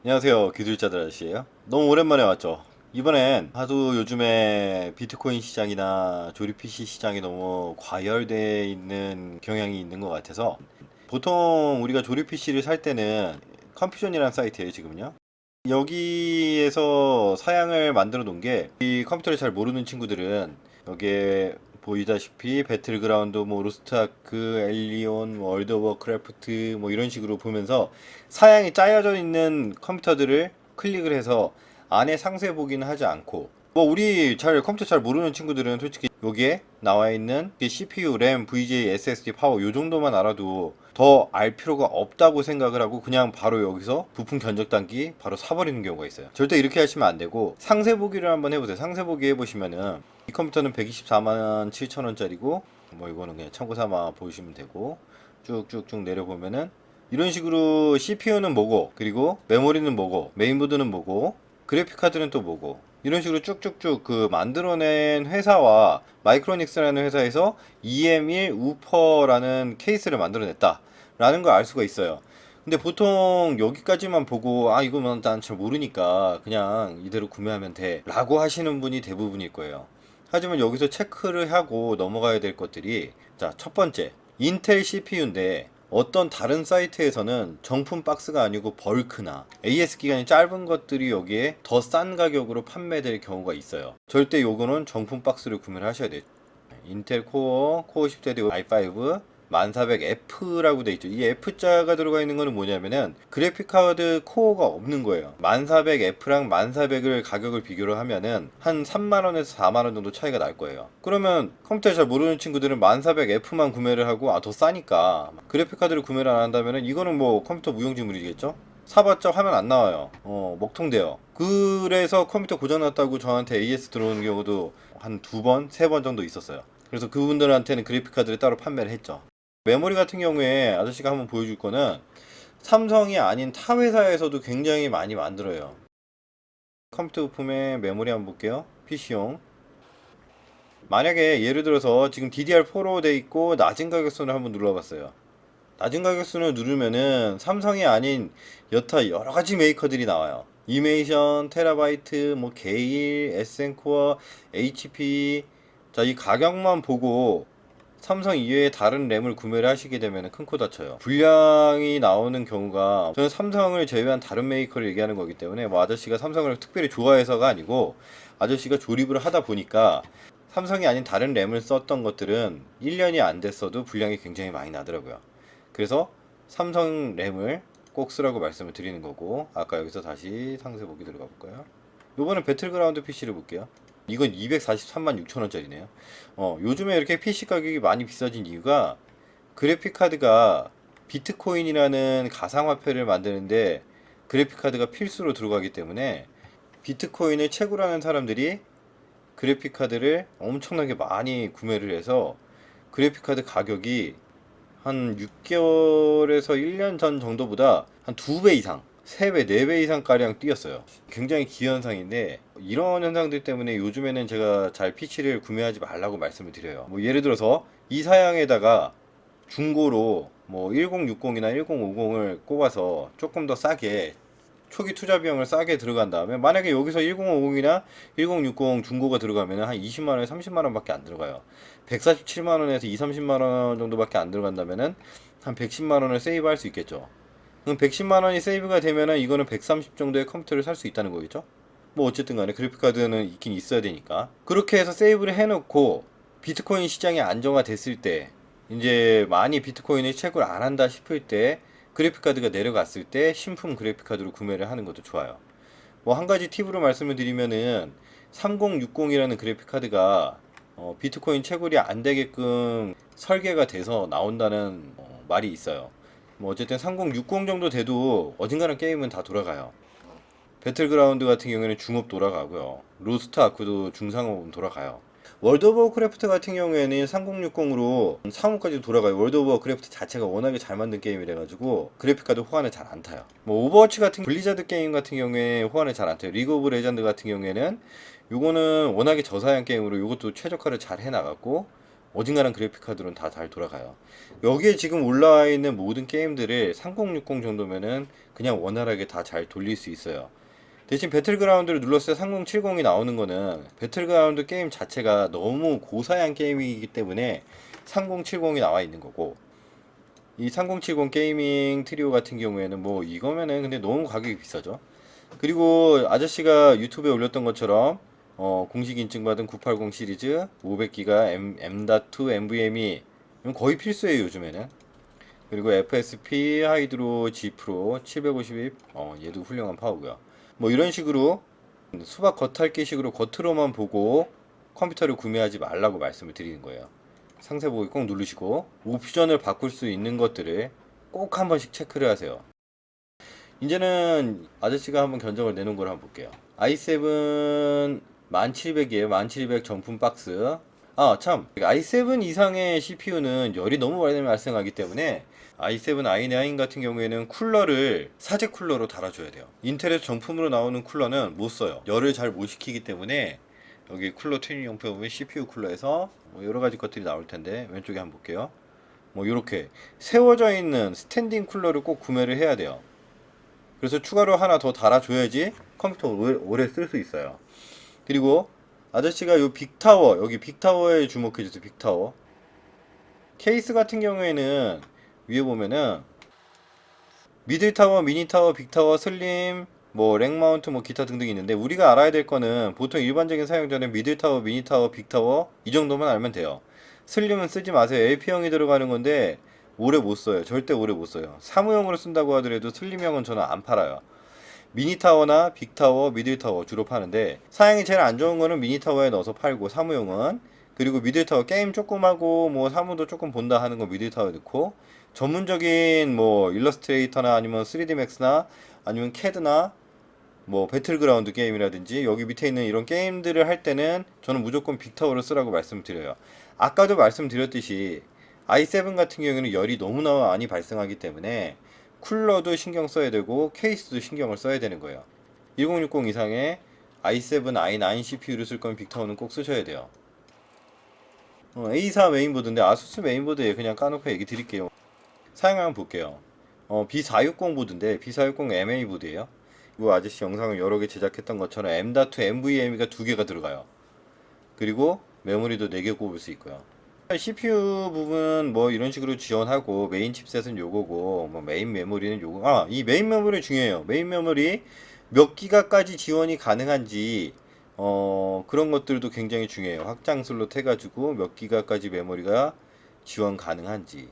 안녕하세요. 기술자들 아저씨예요. 너무 오랜만에 왔죠. 이번엔 하도 요즘에 비트코인 시장이나 조립 PC 시장이 너무 과열되어 있는 경향이 있는 것 같아서 보통 우리가 조립 PC를 살 때는 컴퓨전이라는 사이트예요, 지금요. 여기에서 사양을 만들어 놓은 게 이 컴퓨터를 잘 모르는 친구들은 여기에 보이다시피 배틀그라운드, 뭐 로스트아크, 엘리온, 뭐 월드 오브 워크래프트 뭐 이런 식으로 보면서 사양이 짜여져 있는 컴퓨터들을 클릭을 해서 안에 상세 보기는 하지 않고, 뭐 우리 잘 컴퓨터 잘 모르는 친구들은 솔직히 여기에 나와 있는 CPU, 램, VGA, SSD, 파워 요 정도만 알아도 더 알 필요가 없다고 생각을 하고 그냥 바로 여기서 부품 견적 단기 바로 사버리는 경우가 있어요. 절대 이렇게 하시면 안 되고 상세 보기를 한번 해보세요. 상세 보기 해보시면은 이 컴퓨터는 124만 7천 원짜리고, 뭐 이거는 그냥 참고 삼아 보시면 되고, 쭉쭉쭉 내려보면은 이런 식으로 CPU는 뭐고, 그리고 메모리는 뭐고, 메인보드는 뭐고, 그래픽 카드는 또 뭐고, 이런 식으로 쭉쭉쭉 그 만들어낸 회사와 마이크로닉스라는 회사에서 EM1 우퍼라는 케이스를 만들어냈다 라는 걸 알 수가 있어요. 근데 보통 여기까지만 보고 아 이거만 난 잘 모르니까 그냥 이대로 구매하면 돼 라고 하시는 분이 대부분일 거예요. 하지만 여기서 체크를 하고 넘어가야 될 것들이, 자, 첫 번째, 인텔 CPU인데 어떤 다른 사이트에서는 정품 박스가 아니고 벌크나 AS 기간이 짧은 것들이 여기에 더 싼 가격으로 판매될 경우가 있어요. 절대 요거는 정품 박스를 구매를 하셔야 돼요. 인텔 코어 10세대 i5 1400F라고 돼 있죠. 이 F자가 들어가 있는 거는 뭐냐면은 그래픽 카드 코어가 없는 거예요. 1400F랑 1400을 가격을 비교를 하면은 한 3만 원에서 4만 원 정도 차이가 날 거예요. 그러면 컴퓨터 잘 모르는 친구들은 1400F만 구매를 하고 아 더 싸니까 그래픽 카드를 구매를 안 한다면은 이거는 뭐 컴퓨터 무용지물이겠죠? 사봤자 화면 안 나와요. 먹통돼요. 그래서 컴퓨터 고장났다고 저한테 AS 들어오는 경우도 한 두 번, 세 번 정도 있었어요. 그래서 그분들한테는 그래픽 카드를 따로 판매를 했죠. 메모리 같은 경우에 아저씨가 한번 보여줄 거는 삼성이 아닌 타 회사에서도 굉장히 많이 만들어요. 컴퓨터 부품의 메모리 한번 볼게요. PC용. 만약에 예를 들어서 지금 DDR4로 돼 있고 낮은 가격선을 한번 눌러봤어요. 낮은 가격선을 누르면은 삼성이 아닌 여타 여러 가지 메이커들이 나와요. 이메이션, 테라바이트, 뭐 게일, 에센코어, HP. 자, 이 가격만 보고 삼성 이외에 다른 램을 구매를 하시게 되면 큰 코 다쳐요. 불량이 나오는 경우가, 저는 삼성을 제외한 다른 메이커를 얘기하는 거기 때문에 뭐 아저씨가 삼성을 특별히 좋아해서가 아니고 아저씨가 조립을 하다 보니까 삼성이 아닌 다른 램을 썼던 것들은 1년이 안 됐어도 불량이 굉장히 많이 나더라고요. 그래서 삼성 램을 꼭 쓰라고 말씀을 드리는 거고, 아까 여기서 다시 상세 보기 들어가 볼까요? 요번엔 배틀그라운드 PC를 볼게요. 이건 243만 6천 원짜리네요. 요즘에 이렇게 PC 가격이 많이 비싸진 이유가 그래픽 카드가 비트코인이라는 가상화폐를 만드는데 그래픽 카드가 필수로 들어가기 때문에 비트코인을 채굴하는 사람들이 그래픽 카드를 엄청나게 많이 구매를 해서 그래픽 카드 가격이 한 6개월에서 1년 전 정도보다 한 2배 이상, 3배, 4배 이상 가량 뛰었어요. 굉장히 기현상인데 이런 현상들 때문에 요즘에는 제가 잘 PC를 구매하지 말라고 말씀을 드려요. 뭐 예를 들어서 이 사양에다가 중고로 뭐 1060이나 1050을 꼽아서 조금 더 싸게 초기 투자 비용을 싸게 들어간 다음에 만약에 여기서 1050이나 1060 중고가 들어가면 한 20만원에 30만원 밖에 안 들어가요. 147만원에서 2, 30만원 정도밖에 안 들어간다면은 한 110만원을 세이브 할 수 있겠죠. 그럼 110만원이 세이브가 되면은 이거는 130 정도의 컴퓨터를 살 수 있다는 거겠죠. 뭐 어쨌든 간에 그래픽카드는 있긴 있어야 되니까 그렇게 해서 세이브를 해놓고 비트코인 시장이 안정화됐을 때, 이제 많이 비트코인을 채굴 안 한다 싶을 때 그래픽카드가 내려갔을 때 신품 그래픽카드로 구매를 하는 것도 좋아요. 뭐 한 가지 팁으로 말씀을 드리면은 3060이라는 그래픽카드가 비트코인 채굴이 안 되게끔 설계가 돼서 나온다는 말이 있어요. 뭐 어쨌든 3060 정도 돼도 어딘가는 게임은 다 돌아가요. 배틀그라운드 같은 경우에는 중업 돌아가고요. 로스트 아크도 중상업 돌아가요. 월드 오브 워크래프트 같은 경우에는 3060으로 상업까지 돌아가요. 월드 오브 워크래프트 자체가 워낙에 잘 만든 게임이라 가지고 그래픽카드 호환을 잘 안 타요. 뭐 오버워치 같은 블리자드 게임 같은 경우에 호환을 잘 안 타요. 리그 오브 레전드 같은 경우에는 요거는 워낙에 저사양 게임으로 요것도 최적화를 잘 해나갔고, 어중간한 그래픽카드로는 다 잘 돌아가요. 여기에 지금 올라와 있는 모든 게임들을 3060 정도면은 그냥 원활하게 다 잘 돌릴 수 있어요. 대신 배틀그라운드를 눌렀을 때 3070이 나오는 거는 배틀그라운드 게임 자체가 너무 고사양 게임이기 때문에 3070이 나와 있는 거고, 이 3070 게이밍 트리오 같은 경우에는 뭐 이거면은 근데 너무 가격이 비싸죠. 그리고 아저씨가 유튜브에 올렸던 것처럼 공식 인증받은 980 시리즈 500기가 M.2 NVMe 이건 거의 필수예요 요즘에는. 그리고 FSP 하이드로 G 프로 750 얘도 훌륭한 파워고요. 뭐 이런 식으로 수박 겉핥기식으로 겉으로만 보고 컴퓨터를 구매하지 말라고 말씀을 드리는 거예요. 상세 보기 꼭 누르시고 옵션을 바꿀 수 있는 것들을 꼭 한 번씩 체크를 하세요. 이제는 아저씨가 한번 견적을 내놓은 걸 한번 볼게요. i7 1700이에요. 1700 정품 박스. 아, 참. i7 이상의 CPU는 열이 너무 많이 발생하기 때문에 i7 i9 같은 경우에는 쿨러를 사제 쿨러로 달아줘야 돼요. 인텔에서 정품으로 나오는 쿨러는 못 써요. 열을 잘 못 식히기 때문에 여기 쿨러 튜닝 용품에 보면 CPU 쿨러에서 뭐 여러 가지 것들이 나올 텐데 왼쪽에 한번 볼게요. 뭐 이렇게 세워져 있는 스탠딩 쿨러를 꼭 구매를 해야 돼요. 그래서 추가로 하나 더 달아줘야지 컴퓨터 오래 쓸 수 있어요. 그리고 아저씨가 요 빅타워, 여기 빅타워에 주목해주세요. 빅타워 케이스 같은 경우에는 위에 보면은 미들타워, 미니타워, 빅타워, 슬림, 뭐 랭마운트, 뭐 기타 등등 있는데 우리가 알아야 될 거는 보통 일반적인 사용자는 미들타워, 미니타워, 빅타워 이 정도만 알면 돼요. 슬림은 쓰지 마세요. LP형이 들어가는 건데 오래 못 써요. 절대 오래 못 써요. 사무용으로 쓴다고 하더라도 슬림형은 저는 안 팔아요. 미니타워나 빅타워, 미들타워 주로 파는데 사양이 제일 안 좋은 거는 미니타워에 넣어서 팔고 사무용은, 그리고 미들타워 게임 조금 하고 뭐 사무도 조금 본다 하는 거 미들타워에 넣고, 전문적인 뭐 일러스트레이터나 아니면 3D 맥스나 아니면 캐드나 뭐 배틀그라운드 게임이라든지 여기 밑에 있는 이런 게임들을 할 때는 저는 무조건 빅타워를 쓰라고 말씀드려요. 아까도 말씀드렸듯이 i7 같은 경우에는 열이 너무나 많이 발생하기 때문에 쿨러도 신경 써야 되고 케이스도 신경을 써야 되는 거예요. 1060 이상의 i7, i9 CPU를 쓸 거면 빅타워는 꼭 쓰셔야 돼요. A4 메인보드인데 아수스 메인보드에 그냥 까놓고 얘기 드릴게요. 사용하면 볼게요. B460 보드인데 B460 MA 보드예요. 이거 아저씨 영상을 여러 개 제작했던 것처럼 M.2 NVMe가 두 개가 들어가요. 그리고 메모리도 4개 꼽을 수 있고요. CPU 부분 뭐 이런 식으로 지원하고 메인 칩셋은 요거고 뭐 메인 메모리는 요거. 이 메인 메모리 중요해요. 메인 메모리 몇 기가까지 지원이 가능한지 그런 것들도 굉장히 중요해요. 확장 슬롯 해가지고 몇 기가까지 메모리가 지원 가능한지.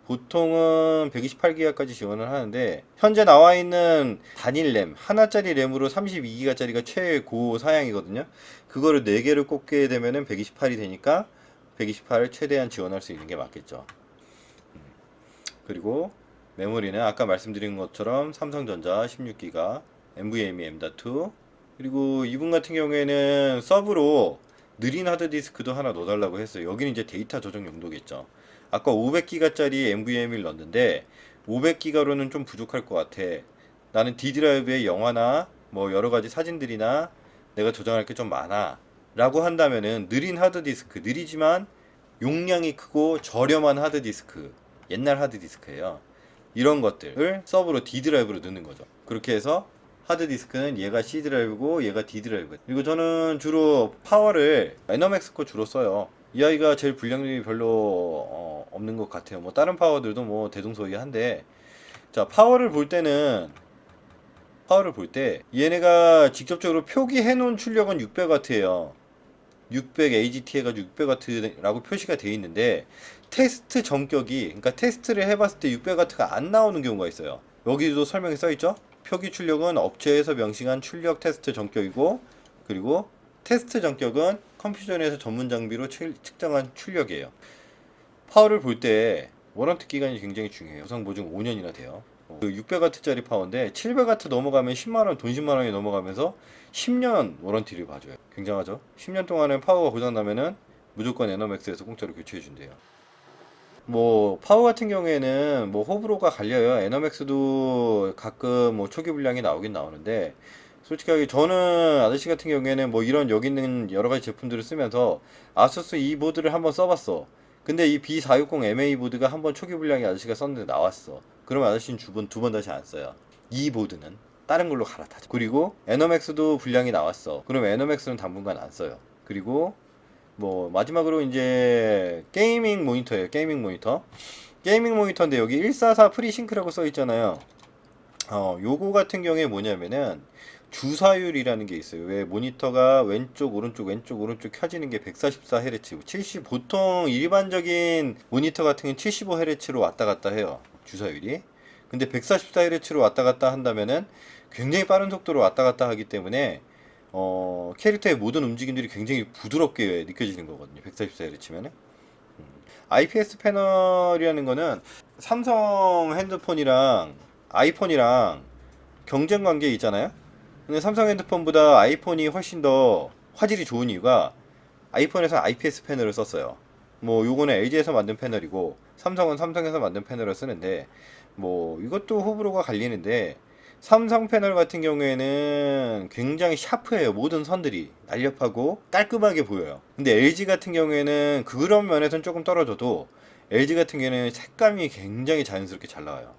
보통은 128기가까지 지원을 하는데 현재 나와 있는 단일 램 하나짜리 램으로 32기가짜리가 최고 사양이거든요. 그거를 4개를 꼽게 되면은 128이 되니까 128을 최대한 지원할 수 있는 게 맞겠죠. 그리고 메모리는 아까 말씀드린 것처럼 삼성전자 16기가 NVMe M.2, 그리고 이분 같은 경우에는 서브로 느린 하드디스크도 하나 넣어달라고 했어요. 여기는 이제 데이터 저장 용도겠죠. 아까 500기가짜리 NVMe를 넣었는데 500기가로는 좀 부족할 것 같아. 나는 D 드라이브에 영화나 뭐 여러 가지 사진들이나 내가 저장할 게 좀 많아 라고 한다면은 느린 하드디스크, 느리지만 용량이 크고 저렴한 하드디스크, 옛날 하드디스크예요. 이런 것들을 서브로 D 드라이브로 넣는 거죠. 그렇게 해서 하드디스크는 얘가 C 드라이브고 얘가 D 드라이브. 그리고 저는 주로 파워를 에너맥스 거 주로 써요. 이 아이가 제일 불량률이 별로 없는 것 같아요. 뭐 다른 파워들도 뭐 대동소이한데, 자 파워를 볼 때 얘네가 직접적으로 표기해 놓은 출력은 600W예요. 600 AGT 해가지고 600W라고 표시가 되어 있는데 테스트 전격이, 그러니까 테스트를 해봤을 때 600W가 안 나오는 경우가 있어요. 여기도 설명이 써있죠. 표기 출력은 업체에서 명시한 출력 테스트 전격이고, 그리고 테스트 전격은 컴퓨터 내에서 전문 장비로 측정한 출력이에요. 파워를 볼 때 워런티 기간이 굉장히 중요해요. 보상 보증 5년이나 돼요. 600W짜리 파워인데 700W 넘어가면 10만원, 돈 10만원이 넘어가면서 10년 워런티를 봐줘요. 굉장하죠? 10년 동안에 파워가 고장나면은 무조건 에너맥스에서 공짜로 교체해 준대요. 뭐 파워 같은 경우에는 뭐 호불호가 갈려요. 에너맥스도 가끔 뭐 초기 불량이 나오긴 나오는데 솔직하게 저는 아저씨 같은 경우에는 뭐 이런 여기 있는 여러 가지 제품들을 쓰면서 아수스 이 보드를 한번 써봤어. 근데 이 B460 MA 보드가 한번 초기 불량이 아저씨가 썼는데 나왔어. 그러면 아저씨는 두 번 다시 안 써요. 이 보드는 다른 걸로 갈아타죠. 그리고 에너맥스도 불량이 나왔어. 그럼 에너맥스는 당분간 안 써요. 그리고 뭐 마지막으로 이제 게이밍 모니터예요. 게이밍 모니터. 게이밍 모니터인데 여기 144 프리싱크라고 써 있잖아요. 요거 같은 경우에 뭐냐면은 주사율이라는 게 있어요. 왜 모니터가 왼쪽 오른쪽 왼쪽 오른쪽 켜지는 게 144Hz, 70 보통 일반적인 모니터 같은 경우는 75Hz로 왔다 갔다 해요. 주사율이. 근데 144Hz로 왔다 갔다 한다면은 굉장히 빠른 속도로 왔다 갔다 하기 때문에 캐릭터의 모든 움직임들이 굉장히 부드럽게 느껴지는 거거든요. 144Hz면은. IPS 패널이라는 거는 삼성 핸드폰이랑 아이폰이랑 경쟁 관계에 있잖아요. 근데 삼성 핸드폰보다 아이폰이 훨씬 더 화질이 좋은 이유가 아이폰에서 IPS 패널을 썼어요. 뭐 요거는 LG에서 만든 패널이고 삼성은 삼성에서 만든 패널을 쓰는데 뭐 이것도 호불호가 갈리는데 삼성 패널 같은 경우에는 굉장히 샤프해요. 모든 선들이 날렵하고 깔끔하게 보여요. 근데 LG 같은 경우에는 그런 면에서는 조금 떨어져도 LG 같은 경우에는 색감이 굉장히 자연스럽게 잘 나와요.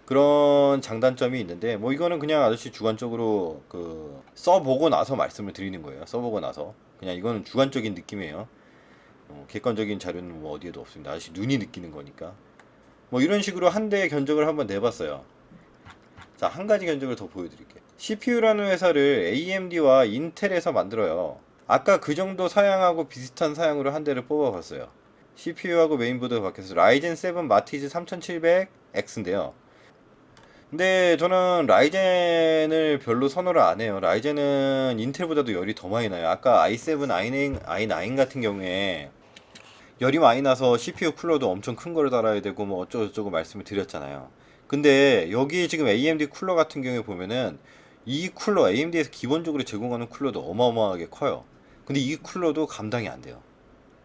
그런 장단점이 있는데 뭐 이거는 그냥 아저씨 주관적으로 그 써보고 나서 말씀을 드리는 거예요. 써보고 나서 그냥 이거는 주관적인 느낌이에요. 객관적인 자료는 뭐 어디에도 없습니다. 아저씨 눈이 느끼는 거니까 뭐 이런 식으로 한 대의 견적을 한번 내봤어요. 자, 한 가지 견적을 더 보여드릴게요. CPU라는 회사를 AMD와 인텔에서 만들어요. 아까 그 정도 사양하고 비슷한 사양으로 한 대를 뽑아봤어요. CPU하고 메인보드가 바뀌어서 라이젠 7 마티즈 3700X인데요. 근데 저는 라이젠을 별로 선호를 안 해요. 라이젠은 인텔보다도 열이 더 많이 나요. 아까 i7, i9 같은 경우에 열이 많이 나서 CPU 쿨러도 엄청 큰 거를 달아야 되고 뭐 어쩌고저쩌고 말씀을 드렸잖아요. 근데 여기 지금 AMD 쿨러 같은 경우에 보면은 이 쿨러 AMD에서 기본적으로 제공하는 쿨러도 어마어마하게 커요. 근데 이 쿨러도 감당이 안 돼요.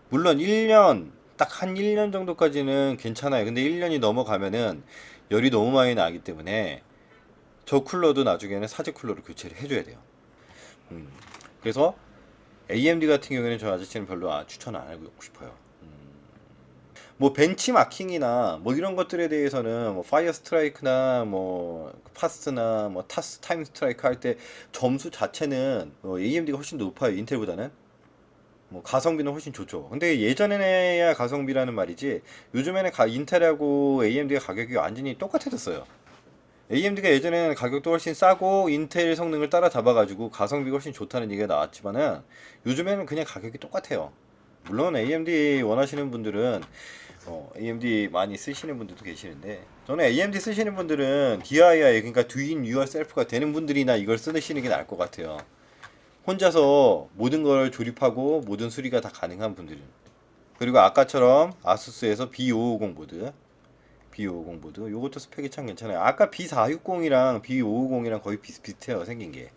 물론 1년 딱 한 1년 정도까지는 괜찮아요. 근데 1년이 넘어가면은 열이 너무 많이 나기 때문에 저 쿨러도 나중에는 사제 쿨러로 교체를 해줘야 돼요. 음, 그래서 AMD 같은 경우에는 저 아저씨는 별로 추천 안 하고 싶어요. 뭐 벤치마킹이나 뭐 이런 것들에 대해서는 뭐 파이어 스트라이크나 뭐 파스나 뭐 타스 타임 스트라이크 할 때 점수 자체는 AMD가 훨씬 더 높아요. 인텔보다는. 뭐 가성비는 훨씬 좋죠. 근데 예전에야 가성비라는 말이지 요즘에는 인텔하고 AMD가 가격이 완전히 똑같아졌어요. AMD가 예전에는 가격도 훨씬 싸고 인텔 성능을 따라잡아가지고 가성비가 훨씬 좋다는 얘기가 나왔지만은 요즘에는 그냥 가격이 똑같아요. 물론 AMD 원하시는 분들은 AMD 많이 쓰시는 분들도 계시는데 저는 AMD 쓰시는 분들은 DIY 그러니까 Do It Yourself가 되는 분들이나 이걸 쓰시는 게 나을 것 같아요. 혼자서 모든 걸 조립하고 모든 수리가 다 가능한 분들은. 그리고 아까처럼 아수스에서 B550 보드 B550 보드 요것도 스펙이 참 괜찮아요. 아까 B460이랑 B550이랑 거의 비슷비슷해요. 생긴 게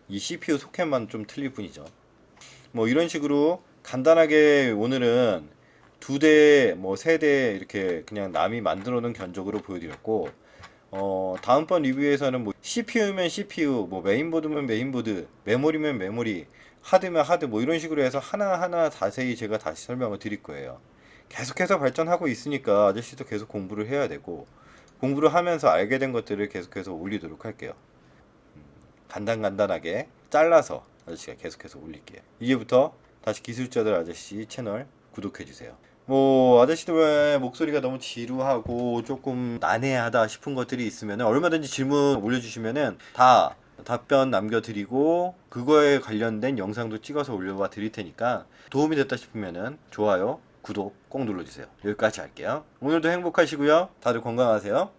이 CPU 소켓만 좀 틀릴 뿐이죠. 뭐 이런 식으로 간단하게 오늘은 두 대, 뭐 세 대 이렇게 그냥 남이 만들어 놓은 견적으로 보여드렸고 다음번 리뷰에서는 뭐 CPU면 CPU, 뭐 메인보드면 메인보드, 메모리면 메모리, 하드면 하드 뭐 이런 식으로 해서 하나하나 자세히 제가 다시 설명을 드릴 거예요. 계속해서 발전하고 있으니까 아저씨도 계속 공부를 해야 되고 공부를 하면서 알게 된 것들을 계속해서 올리도록 할게요. 간단간단하게 잘라서 아저씨가 계속해서 올릴게요. 이제부터 다시 기술자들 아저씨 채널 구독해주세요. 뭐 아저씨들의 목소리가 너무 지루하고 조금 난해하다 싶은 것들이 있으면 얼마든지 질문 올려주시면은 다 답변 남겨드리고 그거에 관련된 영상도 찍어서 올려봐 드릴 테니까 도움이 됐다 싶으면은 좋아요, 구독 꼭 눌러주세요. 여기까지 할게요. 오늘도 행복하시고요. 다들 건강하세요.